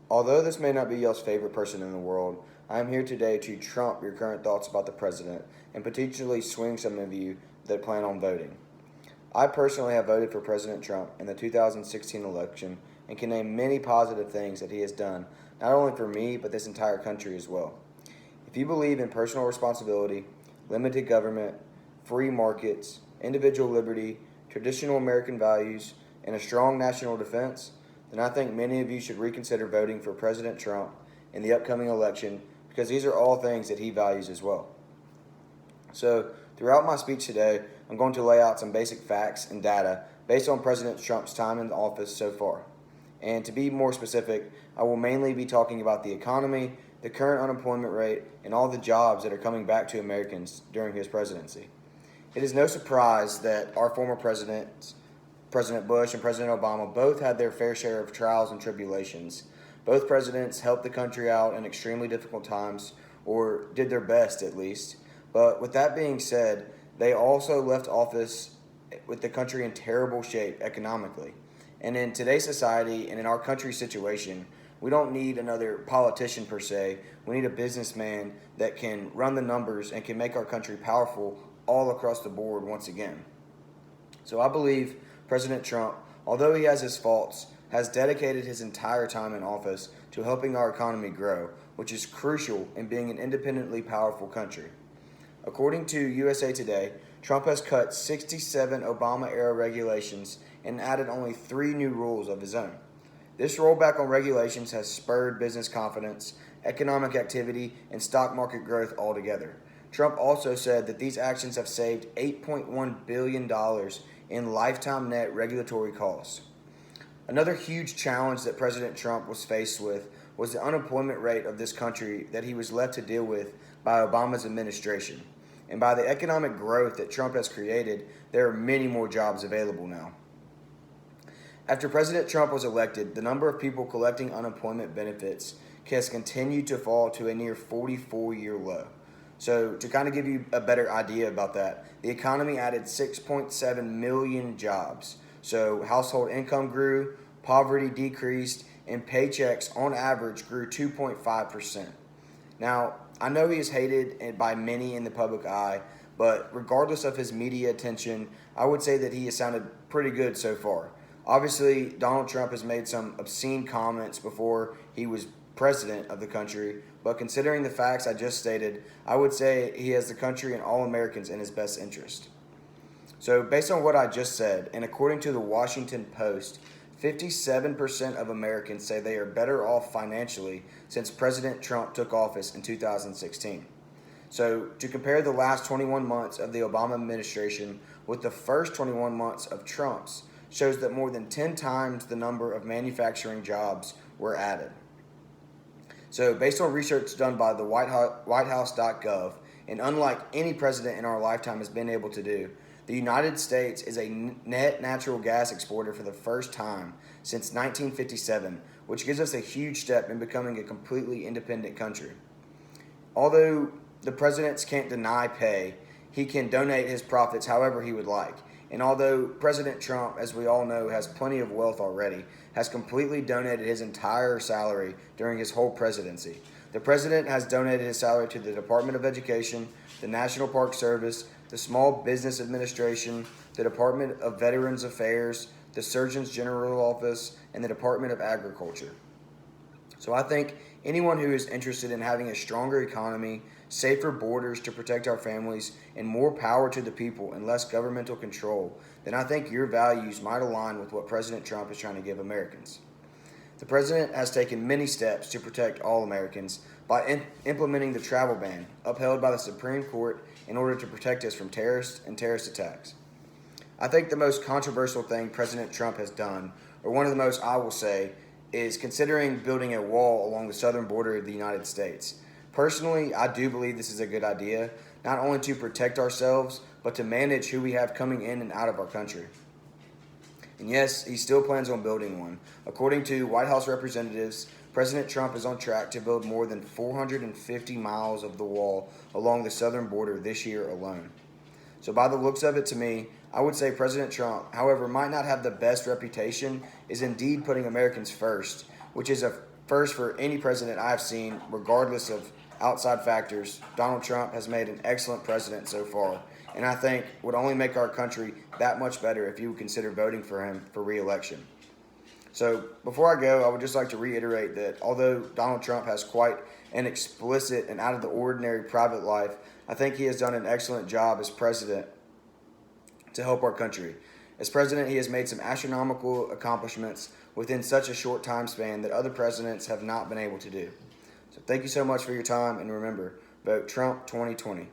Although this may not be y'all's favorite person in the world, I am here today to trump your current thoughts about the president and potentially swing some of you that plan on voting. I personally have voted for President Trump in the 2016 election and can name many positive things that he has done, not only for me, but this entire country as well. If you believe in personal responsibility, limited government, free markets, individual liberty, traditional American values, and a strong national defense, then I think many of you should reconsider voting for President Trump in the upcoming election because these are all things that he values as well. So, throughout my speech today, I'm going to lay out some basic facts and data based on President Trump's time in office so far. And to be more specific, I will mainly be talking about the economy, the current unemployment rate, and all the jobs that are coming back to Americans during his presidency. It is no surprise that our former presidents, President Bush and President Obama, both had their fair share of trials and tribulations. Both presidents helped the country out in extremely difficult times, or did their best at least. But with that being said, they also left office with the country in terrible shape economically. And in today's society and in our country's situation, we don't need another politician per se. We need a businessman that can run the numbers and can make our country powerful all across the board once again. So I believe President Trump, although he has his faults, has dedicated his entire time in office to helping our economy grow, which is crucial in being an independently powerful country. According to USA Today, Trump has cut 67 Obama-era regulations and added only 3 new rules of his own. This rollback on regulations has spurred business confidence, economic activity, and stock market growth altogether. Trump also said that these actions have saved $8.1 billion in lifetime net regulatory costs. Another huge challenge that President Trump was faced with was the unemployment rate of this country that he was left to deal with by Obama's administration. And by the economic growth that Trump has created, there are many more jobs available now. After President Trump was elected, the number of people collecting unemployment benefits has continued to fall to a near 44-year low. So to kind of give you a better idea about that, the economy added 6.7 million jobs. So household income grew, poverty decreased, and paychecks on average grew 2.5%. Now, I know he is hated by many in the public eye, but regardless of his media attention, I would say that he has sounded pretty good so far. Obviously, Donald Trump has made some obscene comments before he was president of the country, but considering the facts I just stated, I would say he has the country and all Americans in his best interest. So based on what I just said, and according to the Washington Post, 57% of Americans say they are better off financially since President Trump took office in 2016. So to compare the last 21 months of the Obama administration with the first 21 months of Trump's shows that more than 10 times the number of manufacturing jobs were added. So based on research done by the whitehouse.gov, and unlike any president in our lifetime has been able to do, the United States is a net natural gas exporter for the first time since 1957, which gives us a huge step in becoming a completely independent country. Although the presidents can't deny pay, he can donate his profits however he would like. And although President Trump, as we all know, has plenty of wealth already, has completely donated his entire salary during his whole presidency. The president has donated his salary to the Department of Education, the National Park Service, the Small Business Administration, the Department of Veterans Affairs, the Surgeon General's Office, and the Department of Agriculture. So I think anyone who is interested in having a stronger economy, safer borders to protect our families, and more power to the people and less governmental control, then I think your values might align with what President Trump is trying to give Americans. The president has taken many steps to protect all Americans by implementing the travel ban, upheld by the Supreme Court in order to protect us from terrorists and terrorist attacks. I think the most controversial thing President Trump has done, or one of the most I will say, is considering building a wall along the southern border of the United States. Personally, I do believe this is a good idea, not only to protect ourselves, but to manage who we have coming in and out of our country. And yes, he still plans on building one. According to White House representatives, President Trump is on track to build more than 450 miles of the wall along the southern border this year alone. So by the looks of it to me, I would say President Trump, however, might not have the best reputation, is indeed putting Americans first, which is a First, for any president I've seen, regardless of outside factors, Donald Trump has made an excellent president so far, and I think would only make our country that much better if you would consider voting for him for re-election. So before I go, I would just like to reiterate that although Donald Trump has quite an explicit and out of the ordinary private life, I think he has done an excellent job as president to help our country. As president, he has made some astronomical accomplishments within such a short time span that other presidents have not been able to do. So thank you so much for your time, and remember, vote Trump 2020.